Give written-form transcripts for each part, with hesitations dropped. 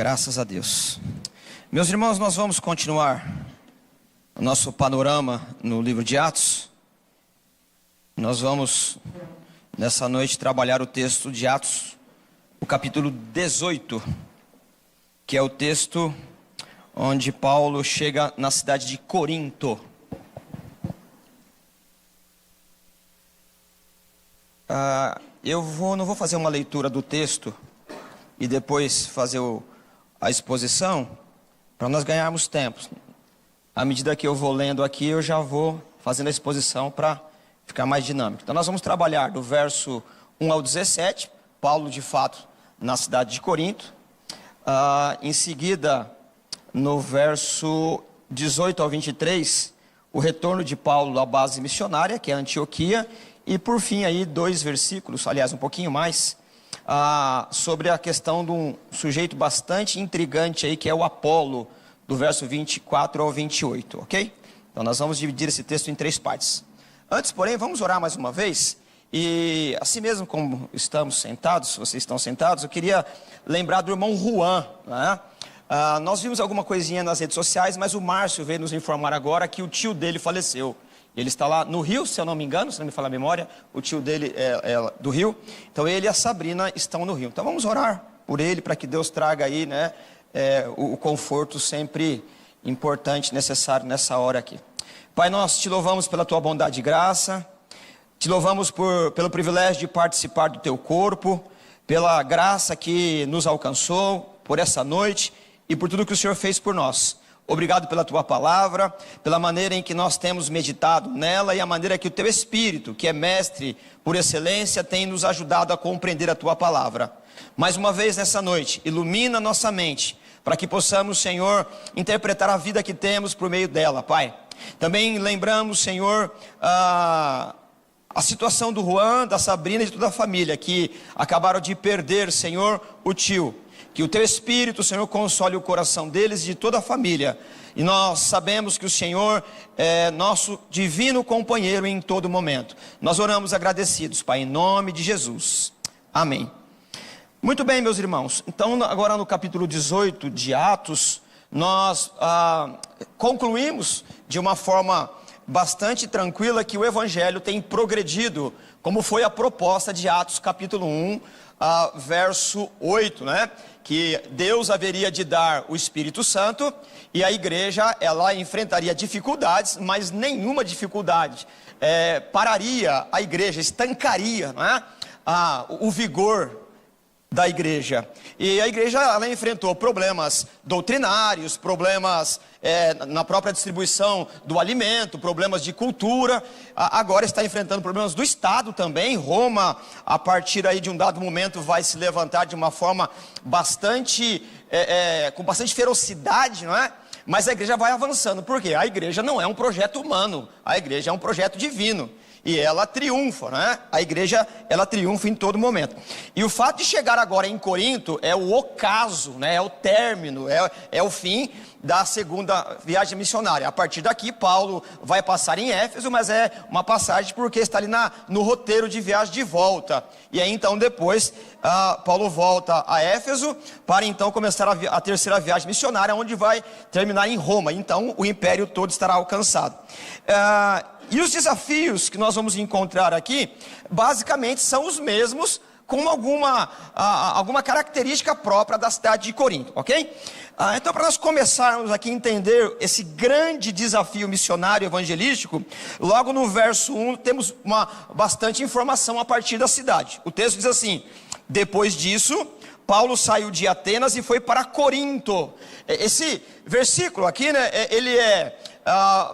Graças a Deus. Meus irmãos, nós vamos continuar o nosso panorama no livro de Atos. Nós vamos, nessa noite, trabalhar o texto de Atos, o capítulo 18, que é o texto onde Paulo chega na cidade de Corinto. Não vou fazer uma leitura do texto e depois fazer a exposição, para nós ganharmos tempo. À medida que eu vou lendo aqui, eu já vou fazendo a exposição para ficar mais dinâmico. Então nós vamos trabalhar do verso 1 ao 17, Paulo de fato na cidade de Corinto. Em seguida, no verso 18 ao 23, o retorno de Paulo à base missionária, que é Antioquia. E por fim aí 2 versículos, aliás um pouquinho mais, sobre a questão de um sujeito bastante intrigante aí, que é o Apolo, do verso 24 ao 28, ok? Então nós vamos dividir esse texto em 3 partes. Antes, porém, vamos orar mais uma vez. E assim mesmo como estamos sentados, vocês estão sentados, eu queria lembrar do irmão Juan, né? Nós vimos alguma coisinha nas redes sociais, mas o Márcio veio nos informar agora que o tio dele faleceu. Ele está lá no Rio, se eu não me engano, se não me falha a memória, o tio dele é do Rio. Então ele e a Sabrina estão no Rio. Então vamos orar por ele, para que Deus traga aí, né, o conforto sempre importante, necessário nessa hora aqui. Pai, nós te louvamos pela tua bondade e graça, te louvamos pelo privilégio de participar do teu corpo, pela graça que nos alcançou por essa noite e por tudo que o Senhor fez por nós. Obrigado pela tua palavra, pela maneira em que nós temos meditado nela e a maneira que o teu Espírito, que é mestre por excelência, tem nos ajudado a compreender a tua palavra. Mais uma vez nessa noite, ilumina nossa mente, para que possamos, Senhor, interpretar a vida que temos por meio dela, Pai. Também lembramos, Senhor, a situação do Juan, da Sabrina e de toda a família, que acabaram de perder, Senhor, o tio. Que o teu Espírito, Senhor, console o coração deles e de toda a família. E nós sabemos que o Senhor é nosso divino companheiro em todo momento. Nós oramos agradecidos, Pai, em nome de Jesus. Amém. Muito bem, meus irmãos. Então, agora no capítulo 18 de Atos, nós concluímos de uma forma bastante tranquila que o Evangelho tem progredido, como foi a proposta de Atos capítulo 1, verso 8, né? Que Deus haveria de dar o Espírito Santo e a igreja, ela enfrentaria dificuldades, mas nenhuma dificuldade pararia a igreja, estancaria, não é? O vigor da igreja. E a igreja, ela enfrentou problemas doutrinários, problemas na própria distribuição do alimento, problemas de cultura. Agora está enfrentando problemas do Estado também. Roma, a partir aí de um dado momento, vai se levantar de uma forma bastante com bastante ferocidade, não é? Mas a igreja vai avançando. Por quê? A igreja não é um projeto humano, a igreja é um projeto divino. E ela triunfa, né? A igreja, ela triunfa em todo momento. E o fato de chegar agora em Corinto é o ocaso, né? É o término, é o fim da segunda viagem missionária. A partir daqui, Paulo vai passar em Éfeso, mas é uma passagem porque está ali no roteiro de viagem de volta. E aí então depois, Paulo volta a Éfeso para então começar a terceira viagem missionária, onde vai terminar em Roma. Então o império todo estará alcançado. E os desafios que nós vamos encontrar aqui, basicamente são os mesmos, com alguma característica própria da cidade de Corinto, ok? Então, para nós começarmos aqui a entender esse grande desafio missionário evangelístico, logo no verso 1 temos bastante informação a partir da cidade. O texto diz assim: depois disso, Paulo saiu de Atenas e foi para Corinto. Esse versículo aqui, né, ele é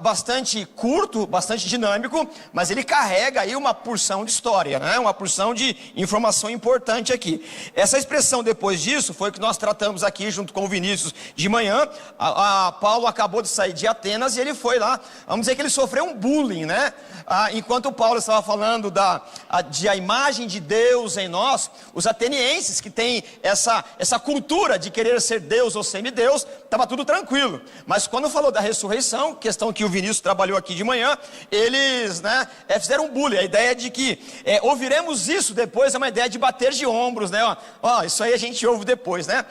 bastante curto, bastante dinâmico, mas ele carrega aí uma porção de história, né? Uma porção de informação importante aqui. Essa expressão depois disso foi o que nós tratamos aqui junto com o Vinícius de manhã. Paulo acabou de sair de Atenas e ele foi lá, vamos dizer que ele sofreu um bullying, né? Enquanto Paulo estava falando da imagem de Deus em nós, os atenienses que têm essa cultura de querer ser Deus ou semideus, estava tudo tranquilo. Mas quando falou da ressurreição, questão que o Vinícius trabalhou aqui de manhã, eles, né, fizeram um bullying. A ideia de que ouviremos isso depois é uma ideia de bater de ombros, né? Isso aí a gente ouve depois, né?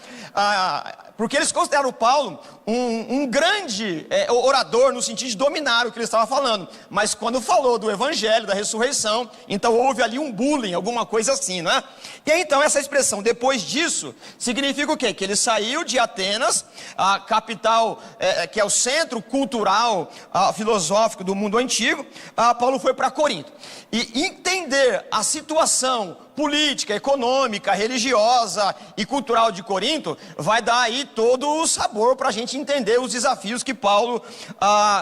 porque eles consideraram Paulo um grande orador, no sentido de dominar o que ele estava falando. Mas quando falou do evangelho, da ressurreição, então houve ali um bullying, alguma coisa assim, não é? E aí, então, essa expressão, depois disso, significa o quê? Que ele saiu de Atenas, a capital, que é o centro cultural, filosófico do mundo antigo. Paulo foi para Corinto. E entender a situação política, econômica, religiosa e cultural de Corinto vai dar aí todo o sabor para a gente entender os desafios que Paulo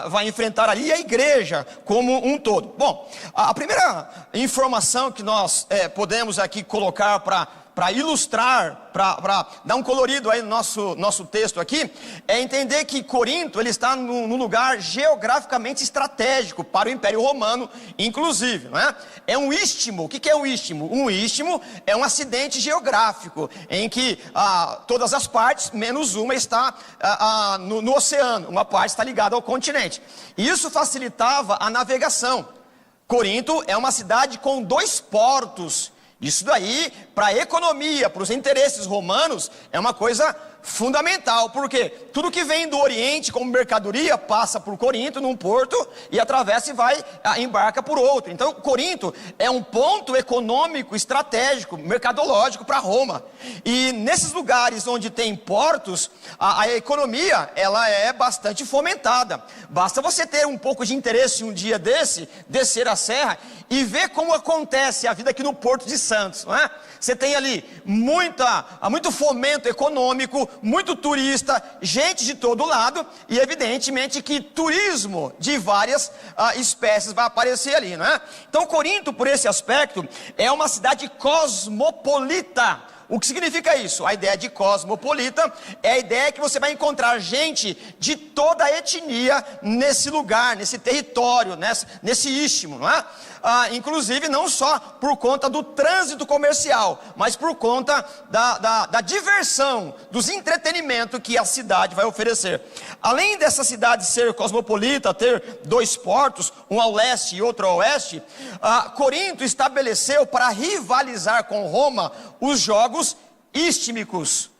vai enfrentar ali, e a igreja como um todo. Bom, a primeira informação que nós podemos aqui colocar para ilustrar, para dar um colorido aí no nosso texto aqui, é entender que Corinto, ele está num lugar geograficamente estratégico para o Império Romano, inclusive, não é? É um istmo. O que é um istmo? Um istmo é um acidente geográfico, em que todas as partes, menos uma, está no oceano, uma parte está ligada ao continente. E isso facilitava a navegação. Corinto é uma cidade com 2 portos. Isso daí, para a economia, para os interesses romanos, é uma coisa fundamental, porque tudo que vem do Oriente como mercadoria passa por Corinto, num porto, e atravessa e vai, embarca por outro. Então, Corinto é um ponto econômico, estratégico, mercadológico para Roma. E nesses lugares onde tem portos, a economia, ela é bastante fomentada. Basta você ter um pouco de interesse um dia desse, descer a serra e ver como acontece a vida aqui no Porto de Santos, não é? Você tem ali muito fomento econômico, muito turista, gente de todo lado, e evidentemente que turismo de várias espécies vai aparecer ali, não é? Então Corinto, por esse aspecto, é uma cidade cosmopolita. O que significa isso? A ideia de cosmopolita é a ideia que você vai encontrar gente de toda a etnia nesse lugar, nesse território, nesse istmo, não é? Inclusive não só por conta do trânsito comercial, mas por conta da diversão, dos entretenimentos que a cidade vai oferecer. Além dessa cidade ser cosmopolita, ter 2 portos, um ao leste e outro ao oeste, Corinto estabeleceu para rivalizar com Roma os Jogos Istmicos.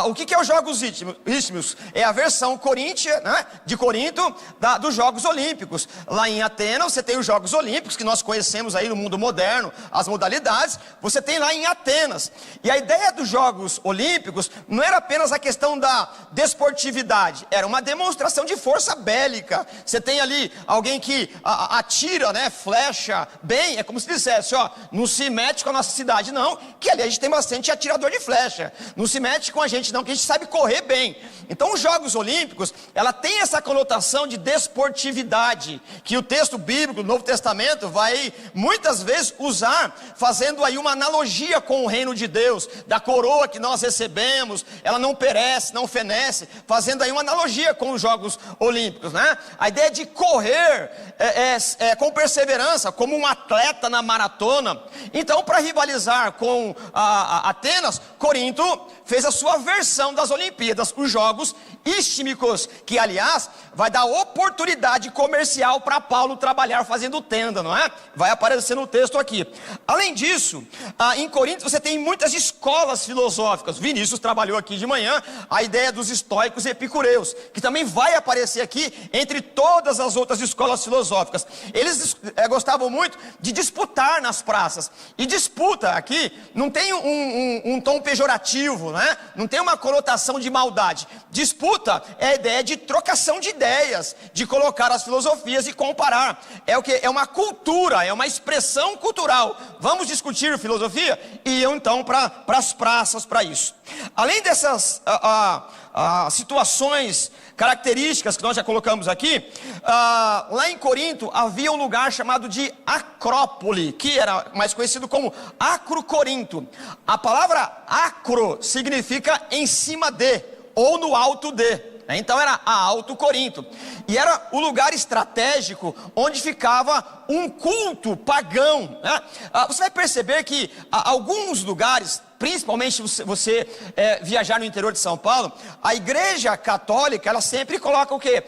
O que é os Jogos Istmicos? É a versão coríntia, né, de Corinto, dos Jogos Olímpicos. Lá em Atenas você tem os Jogos Olímpicos, que nós conhecemos aí no mundo moderno, as modalidades, você tem lá em Atenas. E a ideia dos Jogos Olímpicos não era apenas a questão da desportividade, era uma demonstração de força bélica. Você tem ali alguém que atira, né, flecha bem, é como se dissesse, ó, não se mete com a nossa cidade não, que ali a gente tem bastante atirador de flecha, não se mete com a gente não, que a gente sabe correr bem. Então os Jogos Olímpicos, ela tem essa conotação de desportividade, que o texto bíblico do Novo Testamento vai muitas vezes usar, fazendo aí uma analogia com o reino de Deus, da coroa que nós recebemos, ela não perece, não fenece, fazendo aí uma analogia com os Jogos Olímpicos, né? A ideia de correr com perseverança, como um atleta na maratona. Então, para rivalizar com Atenas, Corinto fez a sua versão das Olimpíadas, os Jogos Istmicos, que aliás vai dar oportunidade comercial para Paulo trabalhar fazendo tenda, não é? Vai aparecer no texto aqui. Além disso, em Corinto você tem muitas escolas filosóficas. Vinícius trabalhou aqui de manhã a ideia dos estoicos e epicureus, que também vai aparecer aqui entre todas as outras escolas filosóficas. Eles gostavam muito de disputar nas praças. E disputa aqui não tem um tom pejorativo, né? Não tem uma conotação de maldade. Disputa é a ideia de trocação de ideias, de colocar as filosofias e comparar. É o que? É uma cultura, é uma expressão cultural. Vamos discutir filosofia? E iam então para as praças para isso. Além dessas situações características que nós já colocamos aqui, lá em Corinto havia um lugar chamado de Acrópole, que era mais conhecido como Acro-Corinto. A palavra acro significa em cima de, ou no alto de. Então era a Alto Corinto. E era o lugar estratégico onde ficava um culto pagão, né? Você vai perceber que alguns lugares principalmente você viajar no interior de São Paulo, a igreja católica, ela sempre coloca o quê?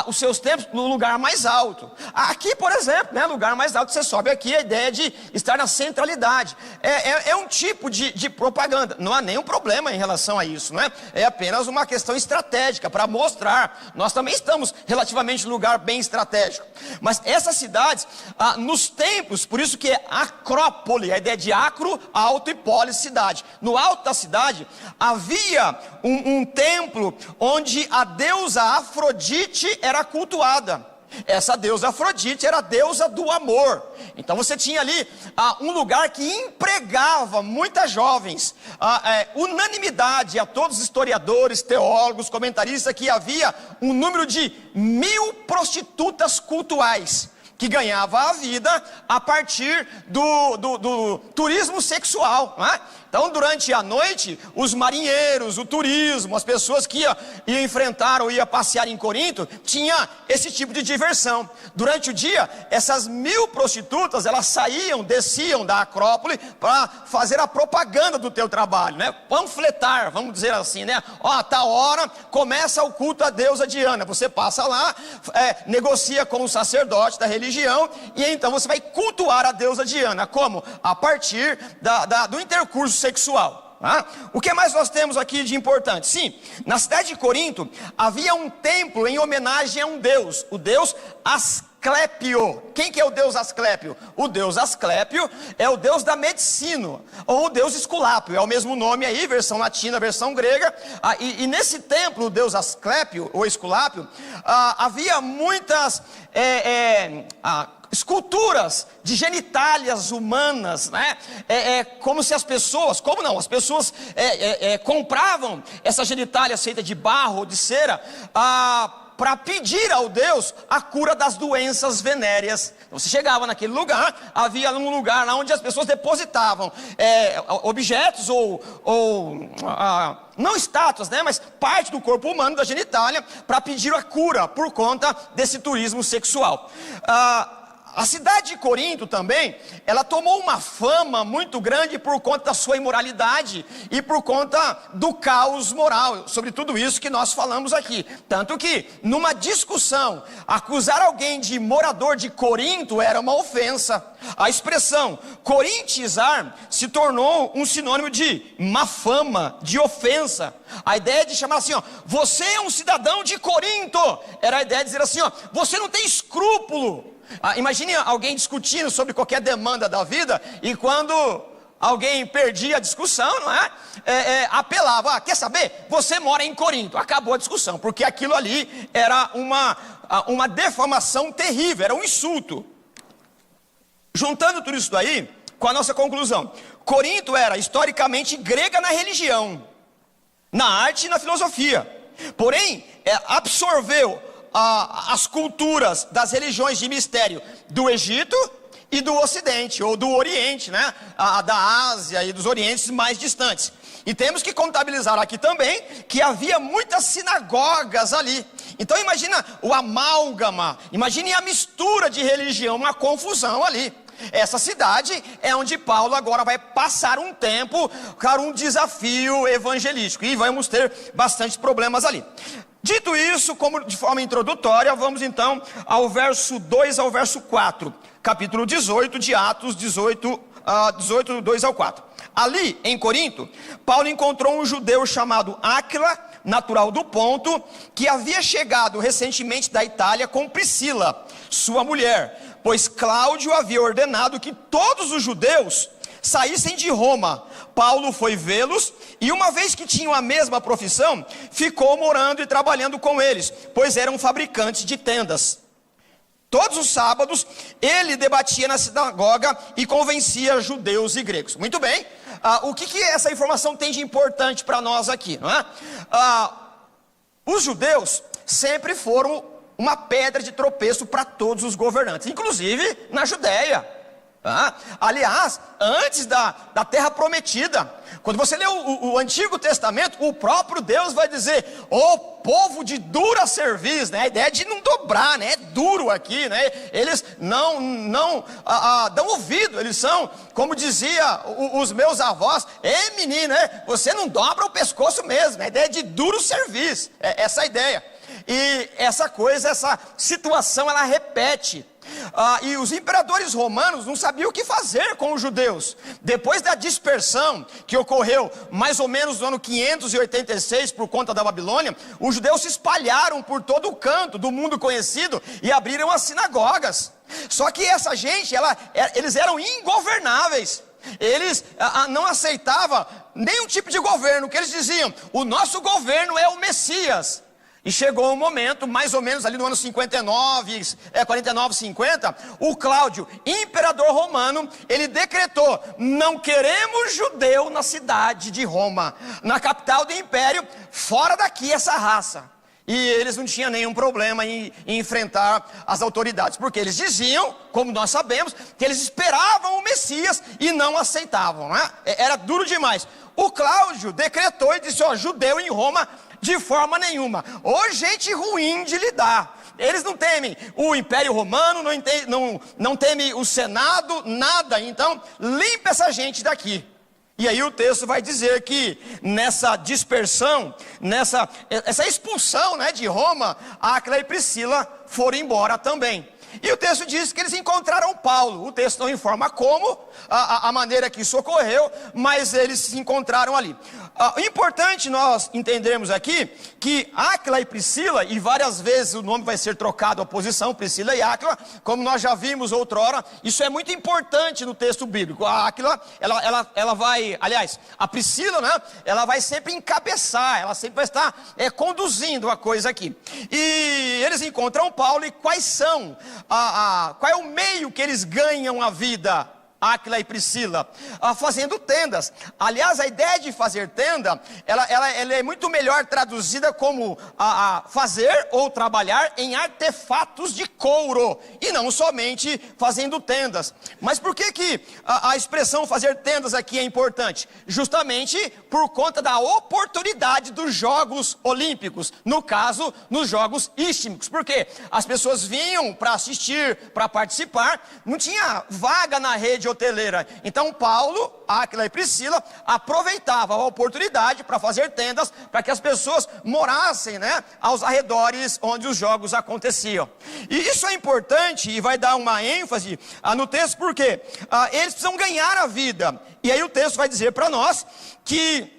Os seus templos no lugar mais alto. Aqui, por exemplo, né, lugar mais alto, você sobe aqui, a ideia de estar na centralidade. É um tipo de propaganda, não há nenhum problema em relação a isso, não é? É apenas uma questão estratégica, para mostrar, nós também estamos relativamente num lugar bem estratégico. Mas essas cidades, nos templos, por isso que é acrópole, a ideia de acro, alto e polis, cidade. No alto da cidade havia um templo onde a deusa Afrodite era cultuada. Essa deusa Afrodite era a deusa do amor. Então você tinha ali um lugar que empregava muitas jovens. Unanimidade a todos os historiadores, teólogos, comentaristas, que havia um número de 1000 prostitutas cultuais que ganhava a vida a partir do turismo sexual, não é? Então, durante a noite, os marinheiros, o turismo, as pessoas que iam enfrentar ou iam passear em Corinto, tinha esse tipo de diversão. Durante o dia, essas 1000 prostitutas, elas saíam, desciam da Acrópole para fazer a propaganda do teu trabalho, né? Panfletar, vamos dizer assim, né? A tal hora começa o culto à deusa Diana. Você passa lá, negocia com o sacerdote da religião e então você vai cultuar a deusa Diana. Como? A partir do intercurso sexual. O que mais nós temos aqui de importante? Sim, na cidade de Corinto havia um templo em homenagem a um deus, o deus Asclépio. Quem que é o deus Asclépio? O deus Asclépio é o deus da medicina, ou o deus Esculápio, é o mesmo nome aí, versão latina, versão grega. E nesse templo, o deus Asclépio, ou Esculápio, havia muitas esculturas de genitálias humanas, né? Como se as pessoas, como não? As pessoas compravam essas genitálias feitas de barro ou de cera para pedir ao Deus a cura das doenças venéreas. Você chegava naquele lugar, havia um lugar lá onde as pessoas depositavam objetos ou não estátuas, né, mas parte do corpo humano, da genitália, para pedir a cura por conta desse turismo sexual. A cidade de Corinto também, ela tomou uma fama muito grande por conta da sua imoralidade e por conta do caos moral, sobre tudo isso que nós falamos aqui. Tanto que, numa discussão, acusar alguém de morador de Corinto era uma ofensa. A expressão corintizar se tornou um sinônimo de má fama, de ofensa. A ideia de chamar assim, você é um cidadão de Corinto, era a ideia de dizer assim, você não tem escrúpulo. Imagine alguém discutindo sobre qualquer demanda da vida e quando alguém perdia a discussão, não é? Apelava, quer saber? Você mora em Corinto. Acabou a discussão, porque aquilo ali era uma defamação terrível, era um insulto. Juntando tudo isso daí com a nossa conclusão, Corinto era historicamente grega na religião, na arte e na filosofia, porém absorveu as culturas das religiões de mistério do Egito e do Ocidente, ou do Oriente, né? Da Ásia e dos Orientes mais distantes. E temos que contabilizar aqui também que havia muitas sinagogas ali. Então imagina o amálgama, imagine a mistura de religião, uma confusão ali. Essa cidade é onde Paulo agora vai passar um tempo, para um desafio evangelístico, e vamos ter bastante problemas ali. Dito isso, como de forma introdutória, vamos então ao verso 2 ao verso 4, capítulo 18 de Atos 18, 2 ao 4. Ali, em Corinto, Paulo encontrou um judeu chamado Áquila, natural do Ponto, que havia chegado recentemente da Itália com Priscila, sua mulher, pois Cláudio havia ordenado que todos os judeus saíssem de Roma. Paulo foi vê-los e, uma vez que tinham a mesma profissão, ficou morando e trabalhando com eles, pois eram fabricantes de tendas. Todos os sábados ele debatia na sinagoga e convencia judeus e gregos. Muito bem, o que essa informação tem de importante para nós aqui, não é? Os judeus sempre foram uma pedra de tropeço para todos os governantes, inclusive na Judéia. Aliás, antes da terra prometida, quando você lê o Antigo Testamento, o próprio Deus vai dizer: "Ó povo de dura cerviz", né? A ideia de não dobrar, né? É duro aqui, né? Eles não dão ouvido, eles são, como dizia os meus avós: "Ei menino, né? Você não dobra o pescoço mesmo", a ideia de duro cerviz, é essa a ideia. E essa situação, ela repete. E os imperadores romanos não sabiam o que fazer com os judeus. Depois da dispersão que ocorreu mais ou menos no ano 586 por conta da Babilônia, os judeus se espalharam por todo o canto do mundo conhecido e abriram as sinagogas. Só que essa gente, eles eram ingovernáveis. Eles não aceitavam nenhum tipo de governo, que eles diziam: "O nosso governo é o Messias". E chegou um momento, mais ou menos ali no ano 49, 50, o Cláudio, imperador romano, ele decretou: "Não queremos judeu na cidade de Roma, na capital do império, fora daqui essa raça". E eles não tinham nenhum problema em enfrentar as autoridades, porque eles diziam, como nós sabemos, que eles esperavam o Messias e não aceitavam, né? Era duro demais. O Cláudio decretou e disse: "Judeu em Roma de forma nenhuma". Ô gente ruim de lidar. Eles não temem o Império Romano, não temem o Senado, nada. Então, limpa essa gente daqui. E aí o texto vai dizer que nessa dispersão, essa expulsão, né, de Roma, Áquila e Priscila foram embora também. E o texto diz que eles encontraram Paulo. O texto não informa como, a maneira que isso ocorreu, mas eles se encontraram ali. O importante nós entendermos aqui que Áquila e Priscila, e várias vezes o nome vai ser trocado, a posição Priscila e Áquila, como nós já vimos outrora. Isso é muito importante no texto bíblico. A Áquila, ela vai, aliás, a Priscila, né, ela vai sempre encabeçar, ela sempre vai estar conduzindo a coisa aqui. E eles encontram Paulo, e qual é o meio que eles ganham a vida? Áquila e Priscila, fazendo tendas. Aliás, a ideia de fazer tenda, ela é muito melhor traduzida como fazer ou trabalhar em artefatos de couro, e não somente fazendo tendas. Mas por que a expressão fazer tendas aqui é importante? Justamente por conta da oportunidade dos Jogos Olímpicos, no caso, nos Jogos Istmicos, porque as pessoas vinham para assistir, para participar, não tinha vaga na rede hoteleira. Então Paulo, Áquila e Priscila aproveitavam a oportunidade para fazer tendas, para que as pessoas morassem, né, aos arredores onde os jogos aconteciam. E isso é importante, e vai dar uma ênfase no texto, porque eles precisam ganhar a vida. E aí o texto vai dizer para nós que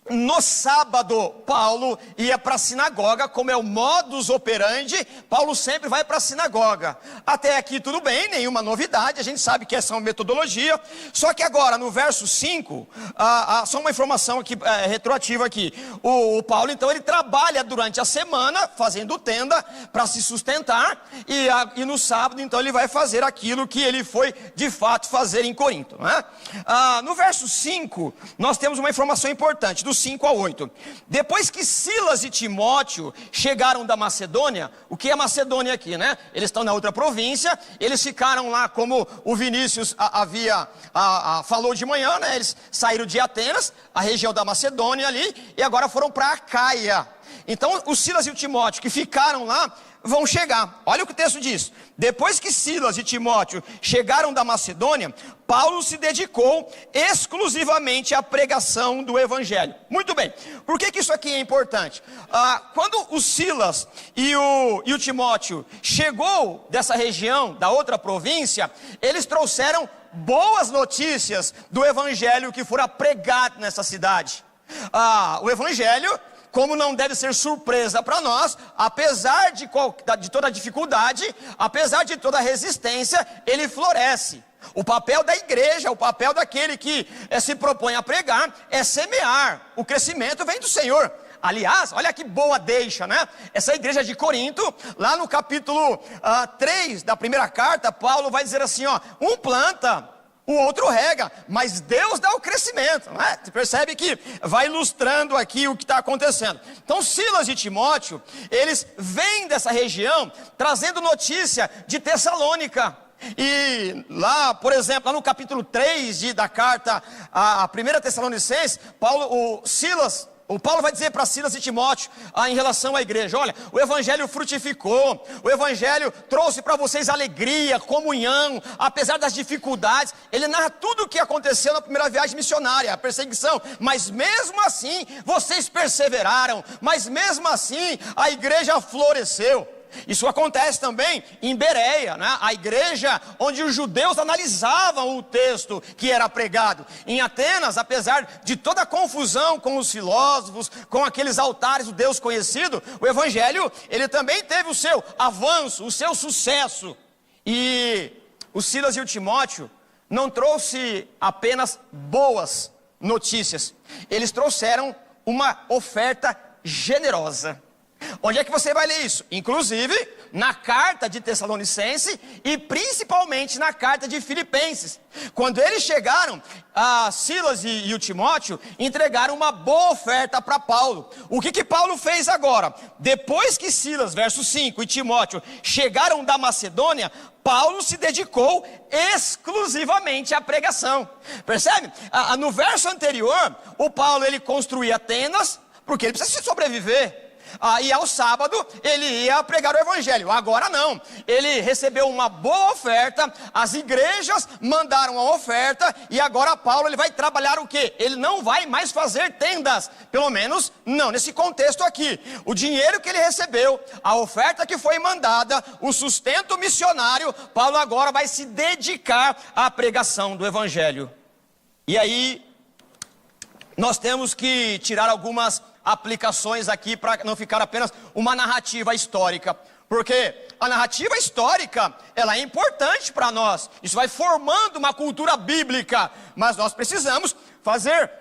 no sábado, Paulo ia para a sinagoga, como é o modus operandi. Paulo sempre vai para a sinagoga. Até aqui tudo bem, nenhuma novidade, a gente sabe que essa é uma metodologia. Só que agora, no verso 5, só uma informação aqui, retroativa aqui. O Paulo, então, ele trabalha durante a semana, fazendo tenda, para se sustentar. E no sábado, então, ele vai fazer aquilo que ele foi, de fato, fazer em Corinto, né? No verso 5, nós temos uma informação importante, do 5 ao 8. Depois que Silas e Timóteo chegaram da Macedônia, o que é Macedônia aqui, né? Eles estão na outra província, eles ficaram lá, como o Vinícius falou de manhã, né? Eles saíram de Atenas, a região da Macedônia ali, e agora foram para Acaia. Então, o Silas e o Timóteo que ficaram lá, vão chegar. Olha o que o texto diz: depois que Silas e Timóteo chegaram da Macedônia, Paulo se dedicou exclusivamente à pregação do evangelho. Muito bem, por que isso aqui é importante? Quando o Silas e o Timóteo chegou dessa região, da outra província, eles trouxeram boas notícias do evangelho que fora pregado nessa cidade. O evangelho, como não deve ser surpresa para nós, apesar de toda a dificuldade, apesar de toda a resistência, ele floresce. O papel da igreja, o papel daquele que se propõe a pregar, é semear. O crescimento vem do Senhor. Aliás, olha que boa deixa, né? Essa igreja de Corinto, lá no capítulo 3 da primeira carta, Paulo vai dizer assim, um planta, o outro rega, mas Deus dá o crescimento, não é? Você percebe que vai ilustrando aqui o que está acontecendo. Então Silas e Timóteo, eles vêm dessa região trazendo notícia de Tessalônica. E lá, por exemplo, lá no capítulo 3 da carta a 1 Tessalonicenses, o Paulo vai dizer para Silas e Timóteo, em relação à igreja: olha, o evangelho frutificou, o evangelho trouxe para vocês alegria, comunhão, apesar das dificuldades. Ele narra tudo o que aconteceu na primeira viagem missionária, a perseguição, mas mesmo assim, vocês perseveraram, mas mesmo assim, a igreja floresceu. Isso acontece também em Bereia, né? A igreja onde os judeus analisavam o texto que era pregado. Em Atenas, apesar de toda a confusão com os filósofos, com aqueles altares do Deus conhecido, o evangelho, ele também teve o seu avanço, o seu sucesso. E o Silas e o Timóteo não trouxe apenas boas notícias, eles trouxeram uma oferta generosa. Onde é que você vai ler isso? Inclusive na carta de Tessalonicenses e principalmente na carta de Filipenses. Quando eles chegaram, Silas e o Timóteo entregaram uma boa oferta para Paulo. O que Paulo fez agora? Depois que Silas, verso 5, e Timóteo chegaram da Macedônia, Paulo se dedicou exclusivamente à pregação. Percebe? No verso anterior, o Paulo ele construía tendas porque ele precisa sobreviver. E ao sábado ele ia pregar o evangelho. Agora não, ele recebeu uma boa oferta, as igrejas mandaram a oferta, e agora Paulo ele vai trabalhar o quê? Ele não vai mais fazer tendas, pelo menos não nesse contexto aqui. O dinheiro que ele recebeu, a oferta que foi mandada, o sustento missionário, Paulo agora vai se dedicar à pregação do evangelho. E aí nós temos que tirar algumas aplicações aqui para não ficar apenas uma narrativa histórica, porque a narrativa histórica ela é importante para nós, isso vai formando uma cultura bíblica, mas nós precisamos fazer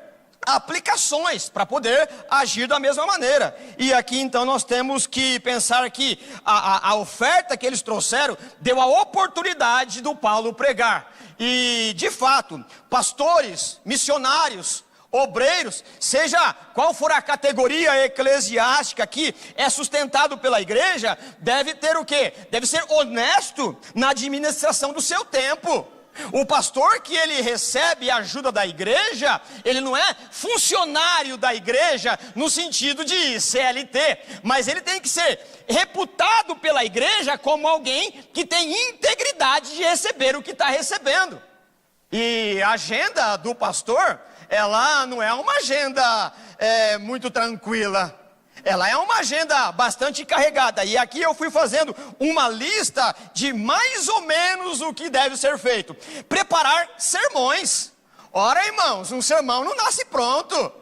aplicações para poder agir da mesma maneira. E aqui então nós temos que pensar que a oferta que eles trouxeram deu a oportunidade do Paulo pregar, e de fato pastores, missionários, obreiros, seja qual for a categoria eclesiástica que é sustentado pela igreja, deve ter o quê? Deve ser honesto na administração do seu tempo. O pastor que ele recebe a ajuda da igreja, ele não é funcionário da igreja no sentido de CLT, mas ele tem que ser reputado pela igreja como alguém que tem integridade de receber o que está recebendo. E a agenda do pastor, ela não é uma agenda muito tranquila, ela é uma agenda bastante carregada. E aqui eu fui fazendo uma lista de mais ou menos o que deve ser feito. Preparar sermões. Ora, irmãos, um sermão não nasce pronto.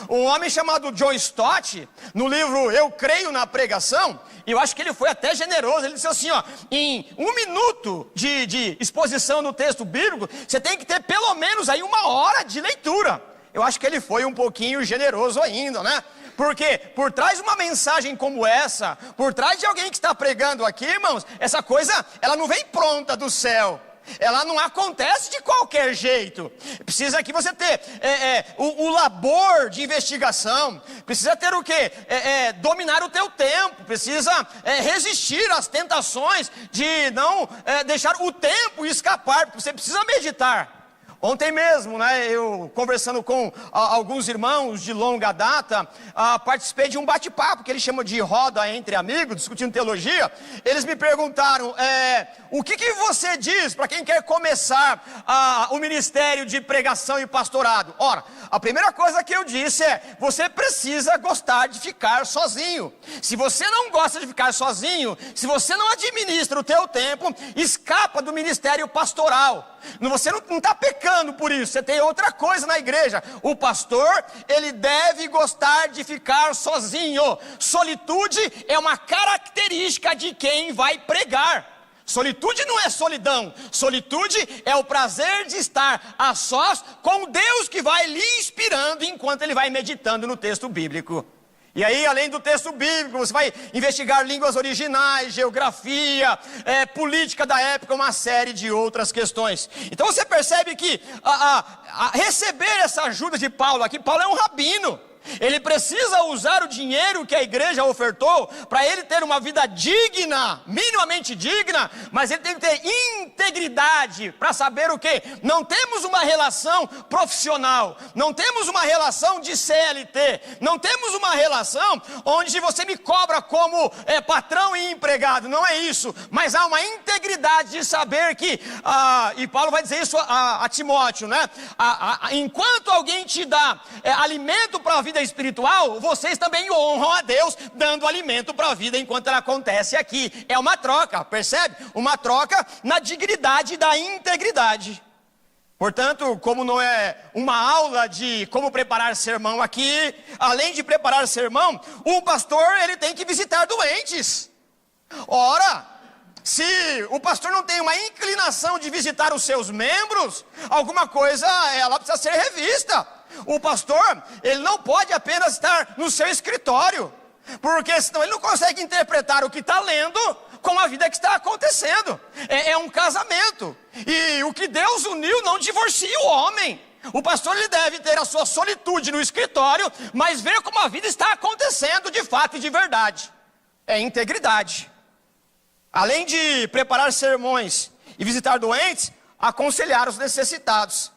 Um homem chamado John Stott, no livro Eu Creio na Pregação, eu acho que ele foi até generoso, ele disse assim, em 1 minuto de exposição no texto bíblico, você tem que ter pelo menos aí 1 hora de leitura. Eu acho que ele foi um pouquinho generoso ainda, né? Porque por trás de uma mensagem como essa, por trás de alguém que está pregando aqui, irmãos, essa coisa, ela não vem pronta do céu. Ela não acontece de qualquer jeito. Precisa que você ter o labor de investigação. Precisa ter o quê? Dominar o teu tempo. Precisa resistir às tentações de não deixar o tempo escapar, porque você precisa meditar. Ontem mesmo, né, eu conversando com alguns irmãos de longa data, participei de um bate-papo que eles chamam de roda entre amigos, discutindo teologia. Eles me perguntaram, o que você diz para quem quer começar o ministério de pregação e pastorado? Ora, a primeira coisa que eu disse você precisa gostar de ficar sozinho. Se você não gosta de ficar sozinho, se você não administra o teu tempo, escapa do ministério pastoral. Você não está pecando por isso, você tem outra coisa na igreja. O pastor, ele deve gostar de ficar sozinho. Solitude é uma característica de quem vai pregar. Solitude não é solidão, solitude é o prazer de estar a sós com Deus que vai lhe inspirando enquanto ele vai meditando no texto bíblico. E aí, além do texto bíblico, você vai investigar línguas originais, geografia, política da época, uma série de outras questões. Então você percebe que receber essa ajuda de Paulo aqui, Paulo é um rabino. Ele precisa usar o dinheiro que a igreja ofertou para ele ter uma vida digna, minimamente digna, mas ele tem que ter integridade para saber o quê? Não temos uma relação profissional, não temos uma relação de CLT, não temos uma relação onde você me cobra como patrão e empregado, não é isso, mas há uma integridade de saber que, e Paulo vai dizer isso a Timóteo, né? Enquanto alguém te dá alimento para a vida espiritual, vocês também honram a Deus dando alimento para a vida enquanto ela acontece aqui. É uma troca, percebe? Uma troca na dignidade da integridade. Portanto, como não é uma aula de como preparar sermão aqui, além de preparar sermão, o pastor ele tem que visitar doentes. Ora, se o pastor não tem uma inclinação de visitar os seus membros, alguma coisa ela precisa ser revista. O pastor, ele não pode apenas estar no seu escritório, porque senão ele não consegue interpretar o que está lendo com a vida que está acontecendo. É um casamento, e o que Deus uniu não divorcia o homem. O pastor ele deve ter a sua solitude no escritório, mas ver como a vida está acontecendo de fato e de verdade. É integridade. Além de preparar sermões e visitar doentes, aconselhar os necessitados,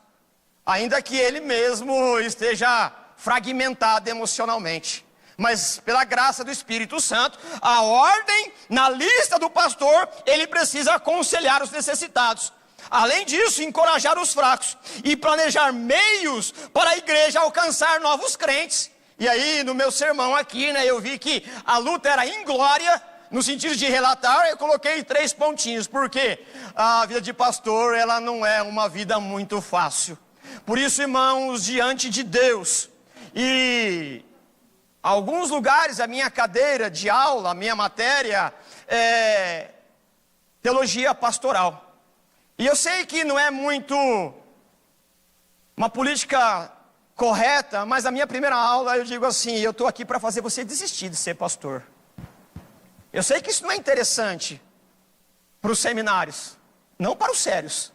ainda que ele mesmo esteja fragmentado emocionalmente. Mas pela graça do Espírito Santo, a ordem na lista do pastor, ele precisa aconselhar os necessitados. Além disso, encorajar os fracos e planejar meios para a igreja alcançar novos crentes. E aí, no meu sermão aqui, né, eu vi que a luta era inglória. No sentido de relatar, eu coloquei 3 pontinhos, porque a vida de pastor, ela não é uma vida muito fácil. Por isso, irmãos, diante de Deus, e alguns lugares, a minha cadeira de aula, a minha matéria, é teologia pastoral. E eu sei que não é muito uma política correta, mas a minha primeira aula, eu digo assim, eu estou aqui para fazer você desistir de ser pastor. Eu sei que isso não é interessante para os seminários, não para os sérios,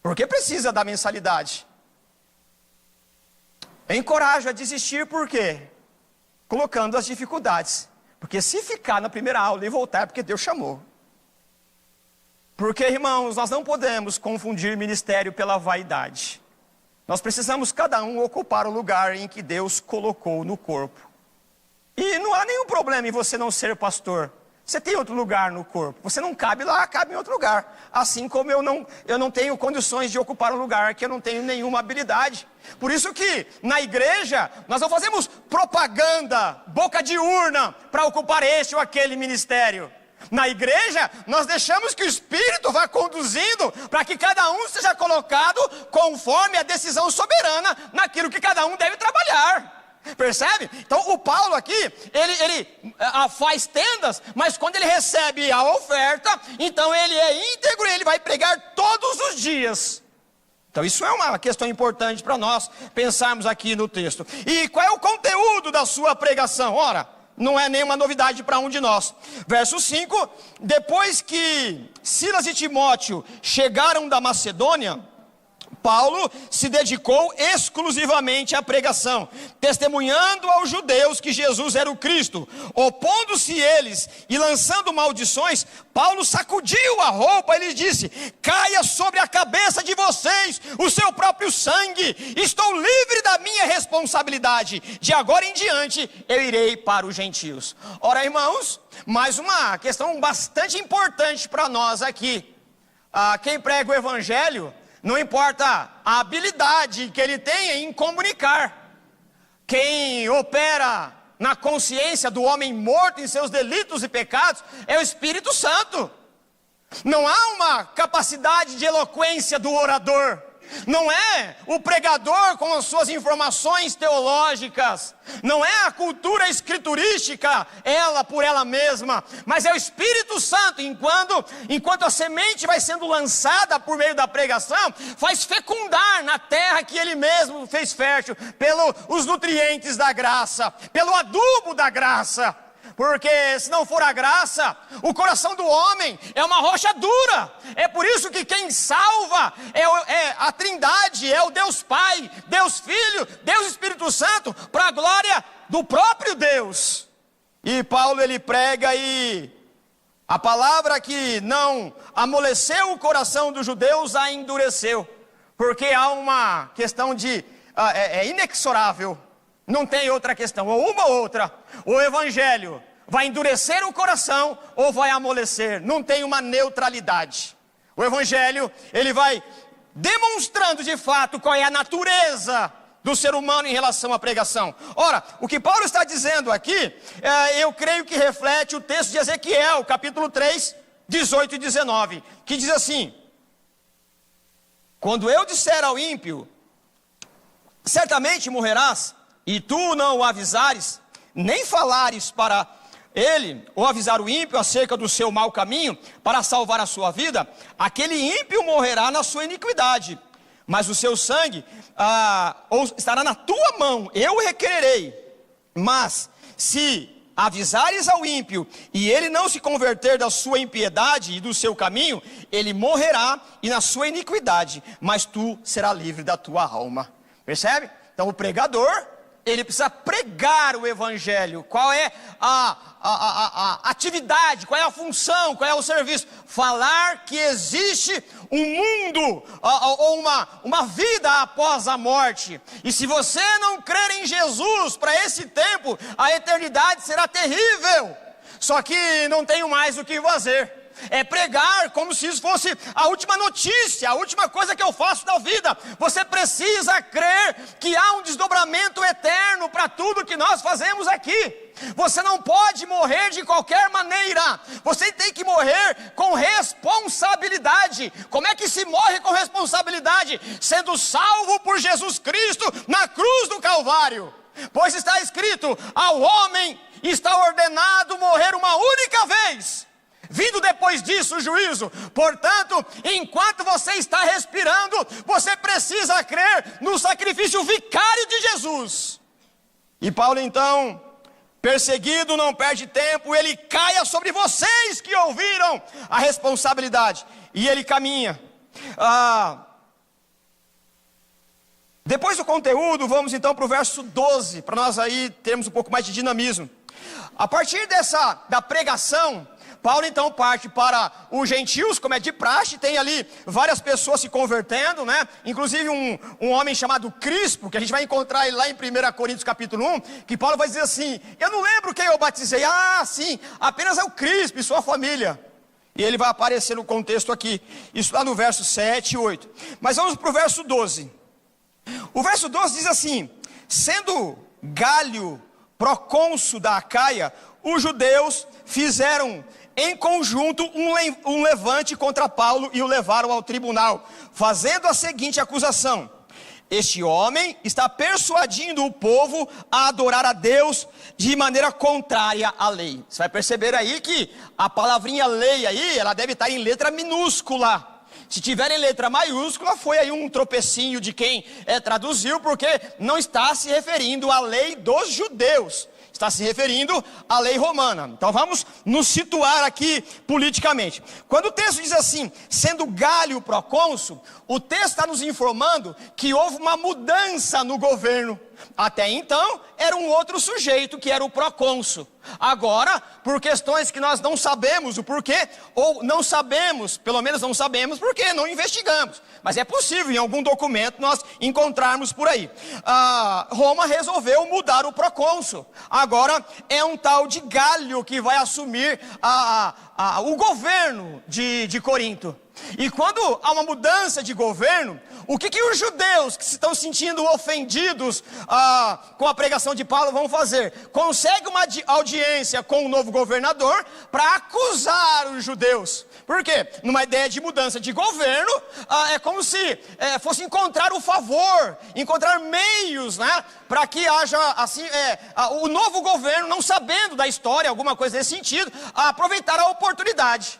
porque precisa da mensalidade. Eu encorajo a desistir, por quê? Colocando as dificuldades. Porque se ficar na primeira aula e voltar, é porque Deus chamou. Porque, irmãos, nós não podemos confundir ministério pela vaidade. Nós precisamos cada um ocupar o lugar em que Deus colocou no corpo. E não há nenhum problema em você não ser pastor. Você tem outro lugar no corpo. Você não cabe lá, cabe em outro lugar. Assim como eu não tenho condições de ocupar um lugar que eu não tenho nenhuma habilidade. Por isso que na igreja nós não fazemos propaganda, boca de urna, para ocupar este ou aquele ministério. Na igreja nós deixamos que o Espírito vá conduzindo para que cada um seja colocado conforme a decisão soberana naquilo que cada um deve trabalhar. Percebe? Então o Paulo aqui, ele faz tendas, mas quando ele recebe a oferta, então ele é íntegro e ele vai pregar todos os dias. Então isso é uma questão importante para nós pensarmos aqui no texto. E qual é o conteúdo da sua pregação? Ora, não é nenhuma novidade para um de nós. Verso 5, depois que Silas e Timóteo chegaram da Macedônia, Paulo se dedicou exclusivamente à pregação, testemunhando aos judeus que Jesus era o Cristo. Opondo-se eles e lançando maldições, Paulo sacudiu a roupa e lhes disse: caia sobre a cabeça de vocês o seu próprio sangue, estou livre da minha responsabilidade, de agora em diante eu irei para os gentios. Ora, irmãos, mais uma questão bastante importante para nós aqui. Quem prega o evangelho, não importa a habilidade que ele tenha em comunicar. Quem opera na consciência do homem morto em seus delitos e pecados é o Espírito Santo. Não há uma capacidade de eloquência do orador. Não é o pregador com as suas informações teológicas. Não é a cultura escriturística, ela por ela mesma. Mas é o Espírito Santo, enquanto a semente vai sendo lançada por meio da pregação, faz fecundar na terra que ele mesmo fez fértil, pelos nutrientes da graça, pelo adubo da graça. porque se não for a graça, o coração do homem é uma rocha dura. É por isso que quem salva é a Trindade, é o Deus Pai, Deus Filho, Deus Espírito Santo, para a glória do próprio Deus. E Paulo ele prega e a palavra que não amoleceu o coração dos judeus a endureceu, porque há uma questão de inexorável. Não tem outra questão, ou uma ou outra. O evangelho vai endurecer o coração ou vai amolecer. Não tem uma neutralidade. O evangelho, ele vai demonstrando de fato qual é a natureza do ser humano em relação à pregação. Ora, o que Paulo está dizendo aqui, eu creio que reflete o texto de Ezequiel, capítulo 3, 18 e 19, que diz assim: quando eu disser ao ímpio, certamente morrerás, e tu não o avisares, nem falares para ele, ou avisar o ímpio acerca do seu mau caminho, para salvar a sua vida, aquele ímpio morrerá na sua iniquidade, mas o seu sangue estará na tua mão, eu o requererei. Mas se avisares ao ímpio, e ele não se converter da sua impiedade e do seu caminho, ele morrerá e na sua iniquidade, mas tu serás livre da tua alma. Percebe? Então o pregador, ele precisa pregar o evangelho. Qual é a atividade, qual é a função, qual é o serviço? Falar que existe um mundo, ou uma vida após a morte. E se você não crer em Jesus para esse tempo, a eternidade será terrível. Só que não tenho mais o que fazer. É pregar como se isso fosse a última notícia, a última coisa que eu faço da vida. Você precisa crer que há um desdobramento eterno para tudo que nós fazemos aqui. Você não pode morrer de qualquer maneira. Você tem que morrer com responsabilidade. Como é que se morre com responsabilidade? Sendo salvo por Jesus Cristo na cruz do Calvário. Pois está escrito: ao homem está ordenado morrer uma única vez, vindo depois disso o juízo. Portanto, enquanto você está respirando, você precisa crer no sacrifício vicário de Jesus. E Paulo então, perseguido, não perde tempo, ele caia sobre vocês que ouviram a responsabilidade. E ele caminha. Depois do conteúdo, vamos então para o verso 12, para nós aí termos um pouco mais de dinamismo. A partir da pregação, Paulo então parte para os gentios, como é de praxe. Tem ali várias pessoas se convertendo, né? Inclusive um homem chamado Crispo, que a gente vai encontrar lá em 1 Coríntios capítulo 1, que Paulo vai dizer assim: eu não lembro quem eu batizei. Sim, apenas é o Crispo e sua família. E ele vai aparecer no contexto aqui, isso lá no verso 7 e 8. Mas vamos para o verso 12. O verso 12 diz assim: sendo Gálio procônsul da Acaia, os judeus fizeram em conjunto um levante contra Paulo e o levaram ao tribunal, fazendo a seguinte acusação: este homem está persuadindo o povo a adorar a Deus de maneira contrária à lei. Você vai perceber aí que a palavrinha lei aí, ela deve estar em letra minúscula. Se tiver em letra maiúscula, foi aí um tropecinho de quem traduziu, porque não está se referindo à lei dos judeus, está se referindo à lei romana. Então vamos nos situar aqui politicamente. Quando o texto diz assim, sendo Gálio procônsul, o texto está nos informando que houve uma mudança no governo. Até então era um outro sujeito que era o procônsul. Agora, por questões que nós não sabemos o porquê, ou não sabemos, pelo menos não sabemos porque não investigamos, mas é possível em algum documento nós encontrarmos por aí. Roma resolveu mudar o procônsul. Agora é um tal de Gálio que vai assumir o governo de Corinto. E quando há uma mudança de governo, o que os judeus que se estão sentindo ofendidos com a pregação de Paulo vão fazer? Consegue uma audiência com o novo governador para acusar os judeus. Por quê? Numa ideia de mudança de governo, é como se fosse encontrar o favor, encontrar meios, né, para que haja assim, o novo governo, não sabendo da história, alguma coisa nesse sentido, aproveitar a oportunidade.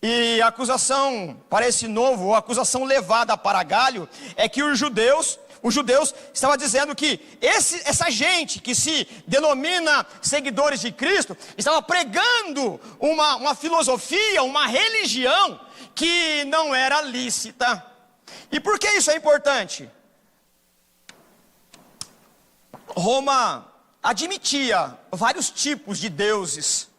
E a acusação para esse novo, ou a acusação levada para Gálio, é que os judeus os judeus estavam dizendo que essa gente que se denomina seguidores de Cristo, estava pregando uma filosofia, uma religião que não era lícita. E por que isso é importante? Roma admitia vários tipos de deuses.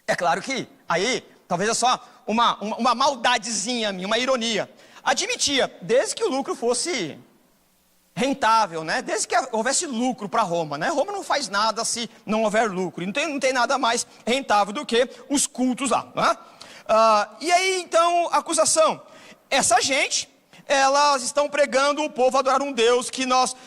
É claro que aí, talvez é só uma maldadezinha minha, uma ironia. Admitia, desde que o lucro fosse rentável, né? Desde que houvesse lucro para Roma, né? Roma não faz nada se não houver lucro. Não tem nada mais rentável do que os cultos lá, né? E aí, então, a acusação. Essa gente, elas estão pregando o povo a adorar um Deus que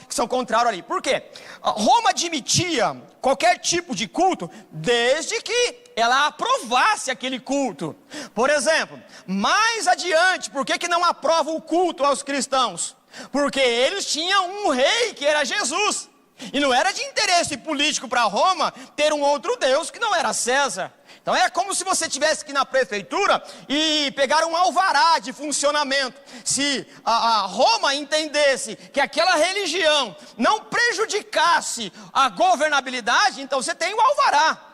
são contrários ali. Por quê? Roma admitia qualquer tipo de culto, desde que ela aprovasse aquele culto. Por exemplo, mais adiante, por que não aprova o culto aos cristãos? Porque eles tinham um rei que era Jesus. E não era de interesse político para Roma ter um outro Deus que não era César. Então é como se você tivesse que ir na prefeitura e pegar um alvará de funcionamento. Se a Roma entendesse que aquela religião não prejudicasse a governabilidade, então você tem o alvará.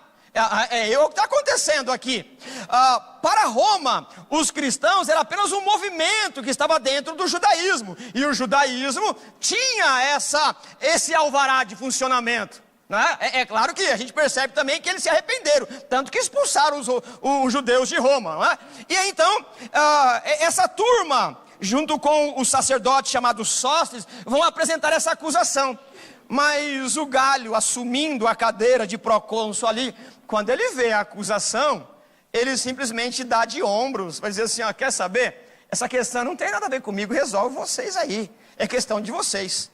É o que está acontecendo aqui. Para Roma, os cristãos era apenas um movimento que estava dentro do judaísmo. E o judaísmo tinha esse alvará de funcionamento. Né? É claro que a gente percebe também que eles se arrependeram, tanto que expulsaram os judeus de Roma. Não é? E aí, então, essa turma, junto com o sacerdote chamado Sóstenes, vão apresentar essa acusação. Mas o Galho, assumindo a cadeira de procônsul ali, quando ele vê a acusação, ele simplesmente dá de ombros, vai dizer assim, quer saber? Essa questão não tem nada a ver comigo, resolve vocês aí, é questão de vocês.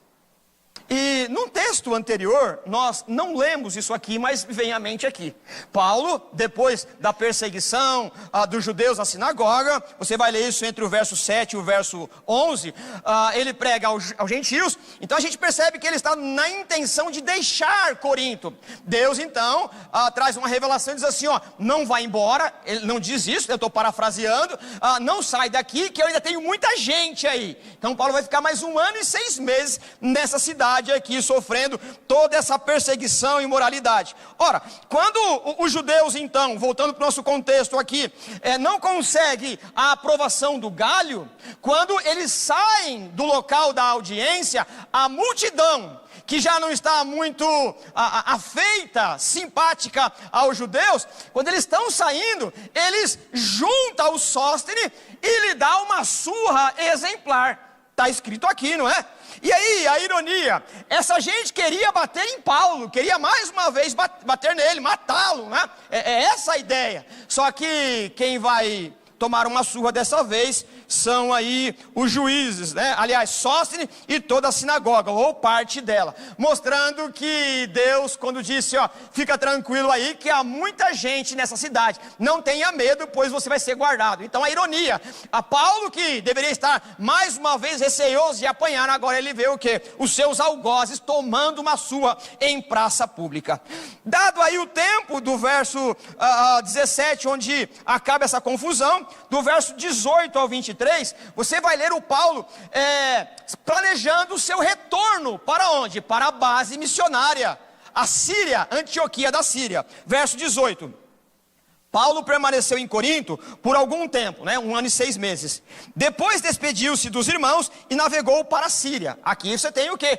E num texto anterior, nós não lemos isso aqui, mas vem à mente aqui. Paulo, depois da perseguição dos judeus na sinagoga, você vai ler isso entre o verso 7 e o verso 11, ele prega aos gentios. Então a gente percebe que ele está na intenção de deixar Corinto. Deus então traz uma revelação e diz assim, não vai embora. Ele não diz isso, eu estou parafraseando, não sai daqui que eu ainda tenho muita gente aí. Então Paulo vai ficar mais 1 ano e 6 meses nessa cidade aqui, sofrendo toda essa perseguição e imoralidade. Ora, quando os judeus então, voltando para o nosso contexto aqui, não conseguem a aprovação do Galho, quando eles saem do local da audiência, a multidão, que já não está muito afeita, simpática aos judeus, quando eles estão saindo, eles juntam o Sóstenes e lhe dá uma surra exemplar. Está escrito aqui, não é? E aí, a ironia, essa gente queria bater em Paulo, queria mais uma vez bater nele, matá-lo, né? É essa a ideia. Só que quem vai tomar uma surra dessa vez são aí os juízes, né? Aliás, Sóstenes e toda a sinagoga, ou parte dela, mostrando que Deus, quando disse, fica tranquilo aí, que há muita gente nessa cidade, não tenha medo, pois você vai ser guardado. Então a ironia, a Paulo, que deveria estar mais uma vez receoso de apanhar, agora ele vê o quê? Os seus algozes tomando uma surra em praça pública. Dado aí o tempo do verso 17, onde acaba essa confusão, do verso 18 ao 23, você vai ler o Paulo planejando o seu retorno para onde? Para a base missionária, a Síria, Antioquia da Síria. Verso 18. Paulo permaneceu em Corinto por algum tempo, 1 ano e 6 meses. Depois despediu-se dos irmãos e navegou para a Síria. Aqui você tem o quê?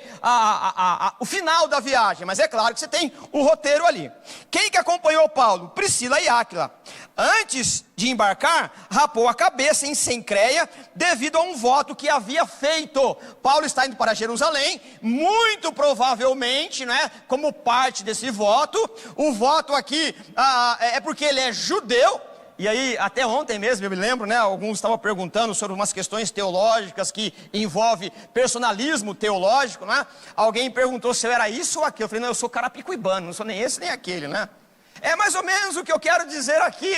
O final da viagem, mas é claro que você tem o roteiro ali. Quem que acompanhou Paulo? Priscila e Áquila. Antes de embarcar, rapou a cabeça em Cencreia devido a um voto que havia feito. Paulo está indo para Jerusalém, muito provavelmente, como parte desse voto. O voto aqui é porque ele é judeu. E aí, até ontem mesmo, eu me lembro, alguns estavam perguntando sobre umas questões teológicas que envolvem personalismo teológico, Alguém perguntou se eu era isso ou aquilo. Eu falei, não, eu sou carapicuibano, não sou nem esse nem aquele, É mais ou menos o que eu quero dizer aqui,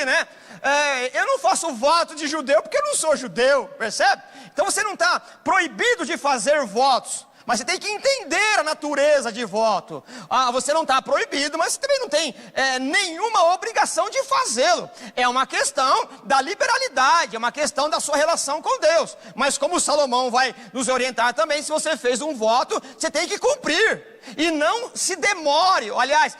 eu não faço voto de judeu porque eu não sou judeu, percebe? Então você não está proibido de fazer votos, mas você tem que entender a natureza de voto. Você não está proibido, mas você também não tem nenhuma obrigação de fazê-lo. É uma questão da liberalidade, é uma questão da sua relação com Deus. Mas como Salomão vai nos orientar também, se você fez um voto, você tem que cumprir. E não se demore, aliás,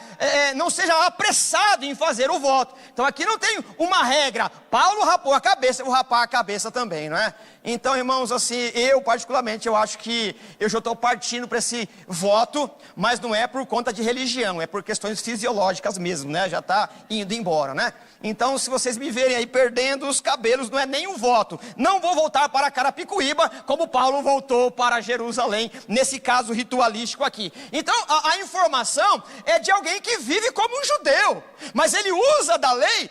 não seja apressado em fazer o voto. Então aqui não tem uma regra, Paulo rapou a cabeça, eu vou rapar a cabeça também, não é? Então, irmãos, assim, eu particularmente, eu acho que eu já estou partindo para esse voto, mas não é por conta de religião, é por questões fisiológicas mesmo, né? Já está indo embora, né? Então, se vocês me verem aí perdendo os cabelos, não é nem um voto. Não vou voltar para Carapicuíba, como Paulo voltou para Jerusalém, nesse caso ritualístico aqui. Então, a informação é de alguém que vive como um judeu, mas ele usa da lei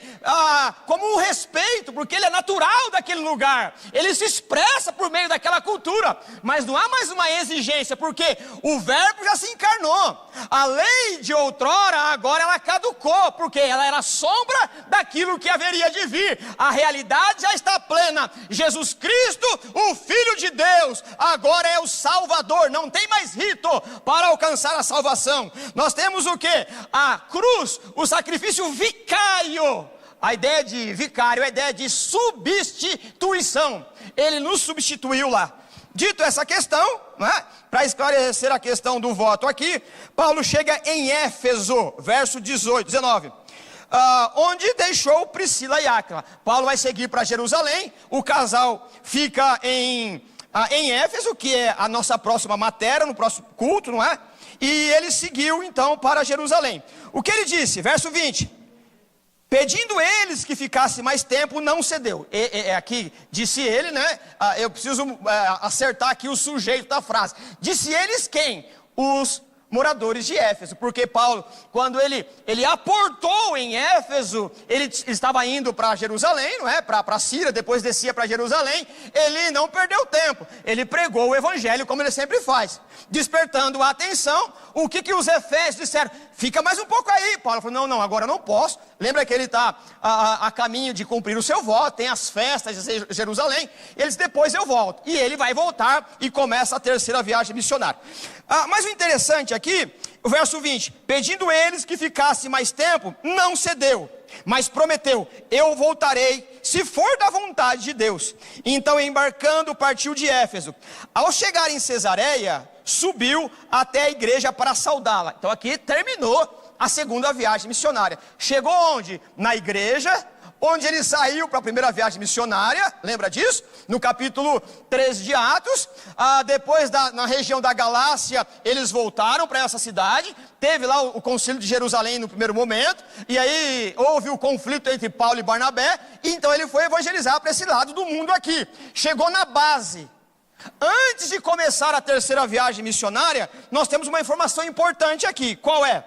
como um respeito, porque ele é natural daquele lugar. Ele se expressa por meio daquela cultura, mas não há mais uma exigência, porque o verbo já se encarnou. A lei de outrora, agora ela caducou, porque ela era sombra daquilo que haveria de vir. A realidade já está plena. Jesus Cristo, o Filho de Deus, agora é o Salvador. Não tem mais rito para alcançar a salvação. Nós temos o que? A cruz, o sacrifício vicário. A ideia de vicário é a ideia de substituição. Ele nos substituiu lá. Dito essa questão, né, para esclarecer a questão do voto aqui, Paulo chega em Éfeso, verso 19, onde deixou Priscila e Áquila. Paulo vai seguir para Jerusalém, o casal fica em Éfeso, que é a nossa próxima matéria, no próximo culto, não é? E ele seguiu então para Jerusalém. O que ele disse? Verso 20. Pedindo eles que ficasse mais tempo, não cedeu. Aqui, disse ele, né? Eu preciso acertar aqui o sujeito da frase. Disse eles quem? Os moradores de Éfeso. Porque Paulo, quando ele aportou em Éfeso, ele estava indo para Jerusalém, não é? Para Síria, depois descia para Jerusalém. Ele não perdeu tempo. Ele pregou o evangelho como ele sempre faz. Despertando a atenção, o que os efésios disseram? Fica mais um pouco aí. Paulo falou, não, agora eu não posso. Lembra que ele está a caminho de cumprir o seu voto, tem as festas de Jerusalém. Ele disse, depois eu volto. E ele vai voltar e começa a terceira viagem missionária. Mas o interessante aqui, o verso 20. Pedindo eles que ficasse mais tempo, não cedeu. Mas prometeu, eu voltarei, se for da vontade de Deus. Então, embarcando, partiu de Éfeso. Ao chegar em Cesareia, subiu até a igreja para saudá-la. Então aqui terminou a segunda viagem missionária. Chegou onde? Na igreja, onde ele saiu para a primeira viagem missionária, lembra disso? No capítulo 13 de Atos. Depois na região da Galácia, eles voltaram para essa cidade. Teve lá o concílio de Jerusalém no primeiro momento, e aí houve o conflito entre Paulo e Barnabé, e então ele foi evangelizar para esse lado do mundo aqui. Chegou na base. Antes de começar a terceira viagem missionária, nós temos uma informação importante aqui. Qual é?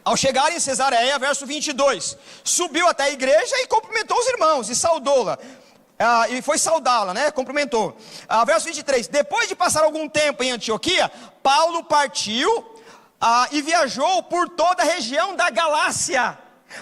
Ao chegar em Cesareia, verso 22, subiu até a igreja e cumprimentou os irmãos, e saudou-la. E foi saudá-la, né? Cumprimentou. Verso 23, depois de passar algum tempo em Antioquia, Paulo partiu e viajou por toda a região da Galácia.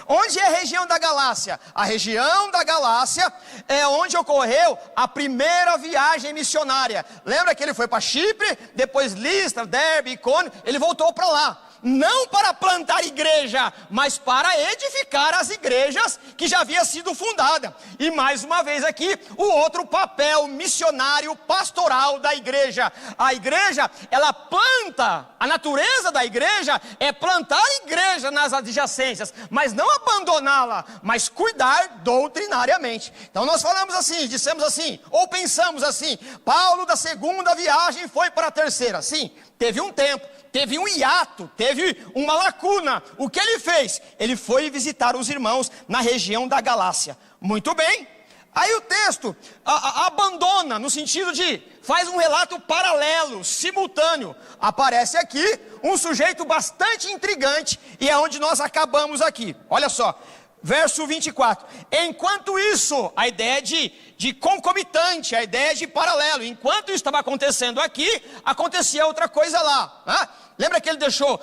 Onde é a região da Galácia? A região da Galácia é onde ocorreu a primeira viagem missionária. Lembra que ele foi para Chipre, depois Listra, Derbe, Icônio, ele voltou para lá. Não para plantar igreja, mas para edificar as igrejas que já havia sido fundada. E mais uma vez aqui, o outro papel missionário pastoral da igreja. A igreja, ela planta, a natureza da igreja é plantar igreja nas adjacências, mas não abandoná-la, mas cuidar doutrinariamente. Então nós falamos assim, dissemos assim, ou pensamos assim, Paulo da segunda viagem foi para a terceira. Sim, teve um tempo. Teve um hiato, teve uma lacuna. O que ele fez? Ele foi visitar os irmãos na região da Galácia. Muito bem. Aí o texto abandona, no sentido de, faz um relato paralelo, simultâneo. Aparece aqui um sujeito bastante intrigante, e é onde nós acabamos aqui. Olha só, verso 24. Enquanto isso, a ideia de concomitante, a ideia de paralelo. Enquanto isso estava acontecendo aqui, acontecia outra coisa lá, né? Lembra que ele deixou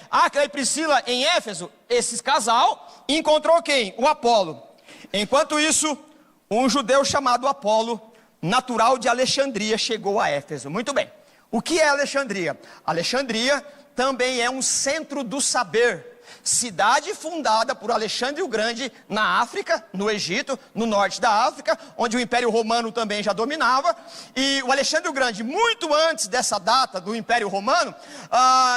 Áquila e Priscila em Éfeso? Esse casal encontrou quem? O Apolo. Enquanto isso, um judeu chamado Apolo, natural de Alexandria, chegou a Éfeso. Muito bem. O que é Alexandria? Alexandria também é um centro do saber. Cidade fundada por Alexandre o Grande na África, no Egito, no norte da África, onde o Império Romano também já dominava. E o Alexandre o Grande, muito antes dessa data do Império Romano,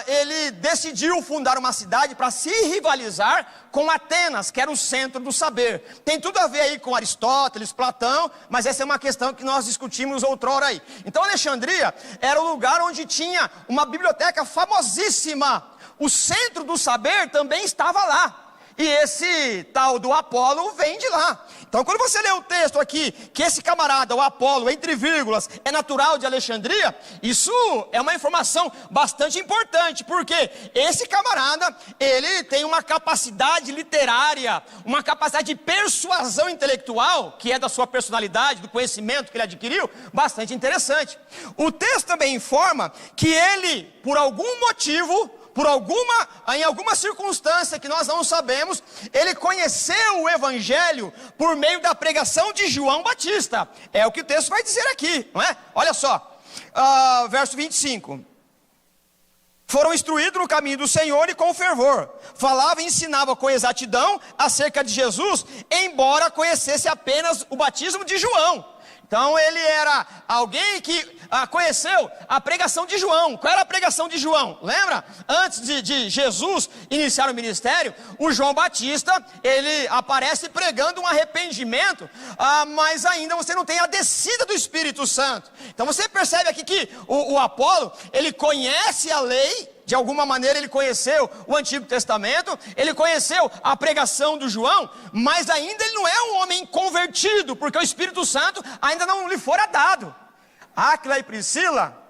ele decidiu fundar uma cidade para se rivalizar com Atenas, que era o centro do saber. Tem tudo a ver aí com Aristóteles, Platão, mas essa é uma questão que nós discutimos outrora aí. Então Alexandria era o lugar onde tinha uma biblioteca famosíssima. O centro do saber também estava lá. E esse tal do Apolo vem de lá. Então quando você lê o texto aqui, que esse camarada, o Apolo, entre vírgulas, é natural de Alexandria, isso é uma informação bastante importante, porque esse camarada, ele tem uma capacidade literária, uma capacidade de persuasão intelectual, que é da sua personalidade, do conhecimento que ele adquiriu, bastante interessante. O texto também informa que ele, por algum motivo, em alguma circunstância que nós não sabemos, ele conheceu o Evangelho por meio da pregação de João Batista. É o que o texto vai dizer aqui, não é? Olha só, verso 25. Foram instruídos no caminho do Senhor e com fervor. Falava e ensinava com exatidão acerca de Jesus, embora conhecesse apenas o batismo de João. Então ele era alguém que conheceu a pregação de João. Qual era a pregação de João? Lembra? Antes de Jesus iniciar o ministério, o João Batista, ele aparece pregando um arrependimento, mas ainda você não tem a descida do Espírito Santo. Então você percebe aqui que o Apolo, ele conhece a lei. De alguma maneira ele conheceu o Antigo Testamento, ele conheceu a pregação do João, mas ainda ele não é um homem convertido, porque o Espírito Santo ainda não lhe fora dado. Áquila e Priscila,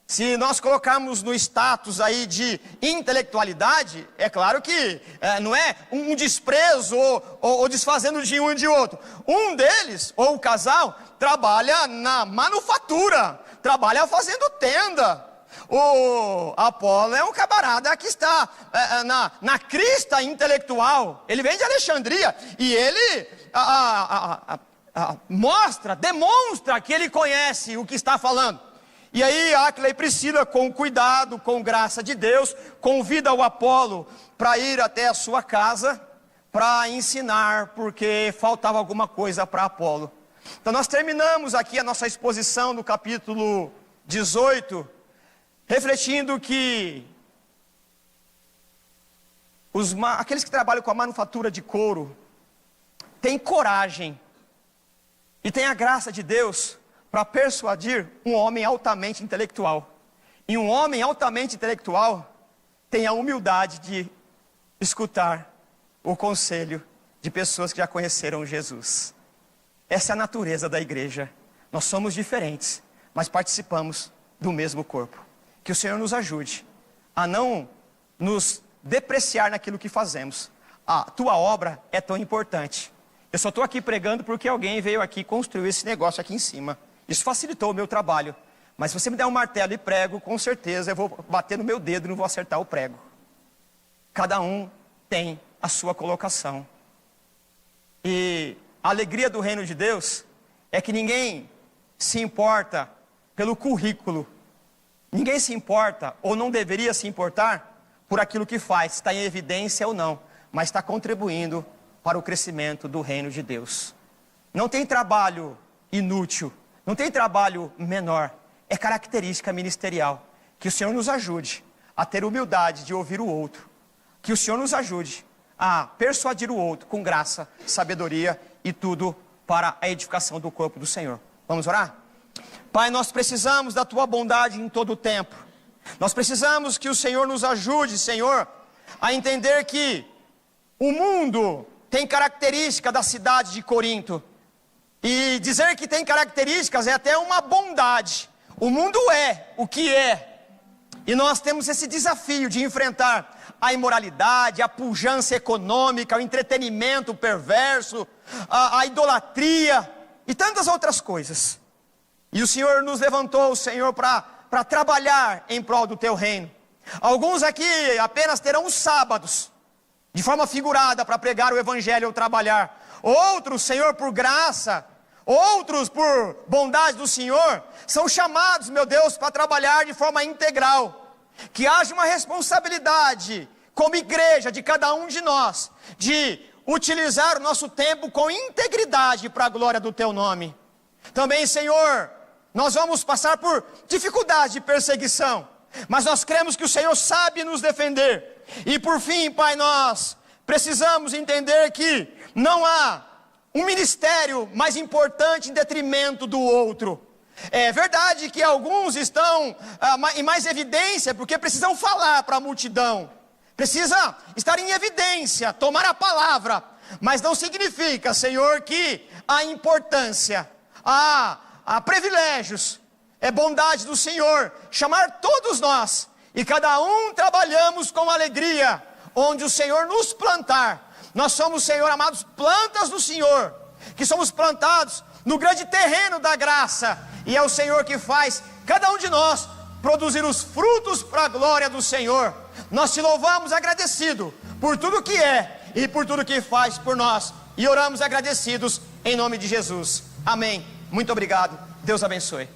se nós colocarmos no status aí de intelectualidade, é claro que não é um desprezo ou desfazendo de um e de outro. Um deles, ou o casal, trabalha na manufatura, trabalha fazendo tenda. O Apolo é um camarada que está na crista intelectual. Ele vem de Alexandria e ele demonstra que ele conhece o que está falando. E aí Áquila e Priscila, com cuidado, com graça de Deus, convida o Apolo para ir até a sua casa para ensinar, porque faltava alguma coisa para Apolo. Então nós terminamos aqui a nossa exposição do capítulo 18, refletindo que aqueles que trabalham com a manufatura de couro têm coragem e têm a graça de Deus para persuadir um homem altamente intelectual. E um homem altamente intelectual tem a humildade de escutar o conselho de pessoas que já conheceram Jesus. Essa é a natureza da igreja. Nós somos diferentes, mas participamos do mesmo corpo. Que o Senhor nos ajude a não nos depreciar naquilo que fazemos. A tua obra é tão importante. Eu só estou aqui pregando porque alguém veio aqui construir esse negócio aqui em cima. Isso facilitou o meu trabalho. Mas se você me der um martelo e prego, com certeza eu vou bater no meu dedo e não vou acertar o prego. Cada um tem a sua colocação. E a alegria do reino de Deus é que ninguém se importa pelo currículo. Ninguém se importa, ou não deveria se importar, por aquilo que faz, está em evidência ou não, mas está contribuindo para o crescimento do reino de Deus. Não tem trabalho inútil, não tem trabalho menor, é característica ministerial. Que o Senhor nos ajude a ter humildade de ouvir o outro, que o Senhor nos ajude a persuadir o outro com graça, sabedoria e tudo para a edificação do corpo do Senhor. Vamos orar? Pai, nós precisamos da Tua bondade em todo o tempo. Nós precisamos que o Senhor nos ajude, Senhor, a entender que o mundo tem característica da cidade de Corinto. E dizer que tem características é até uma bondade. O mundo é o que é. E nós temos esse desafio de enfrentar a imoralidade, a pujança econômica, o entretenimento perverso, a idolatria e tantas outras coisas. E o Senhor nos levantou, Senhor, para trabalhar em prol do Teu reino. Alguns aqui apenas terão os sábados, de forma figurada, para pregar o Evangelho ou trabalhar. Outros, Senhor, por graça, Outros, por bondade do Senhor, são chamados, meu Deus, para trabalhar de forma integral. Que haja uma responsabilidade, como igreja, de cada um de nós, de utilizar o nosso tempo com integridade para a glória do Teu nome. Também, Senhor, nós vamos passar por dificuldade de perseguição, mas nós cremos que o Senhor sabe nos defender. E por fim, Pai, nós precisamos entender que não há um ministério mais importante em detrimento do outro. É verdade que alguns estão em mais evidência, porque precisam falar para a multidão. Precisa estar em evidência, tomar a palavra. Mas não significa, Senhor, que há importância, há privilégios. É bondade do Senhor chamar todos nós, e cada um trabalhamos com alegria, onde o Senhor nos plantar. Nós somos, Senhor amados, plantas do Senhor, que somos plantados no grande terreno da graça, e é o Senhor que faz cada um de nós produzir os frutos para a glória do Senhor. Nós te louvamos agradecido por tudo que é e por tudo que faz por nós, e oramos agradecidos em nome de Jesus. Amém. Muito obrigado. Deus abençoe.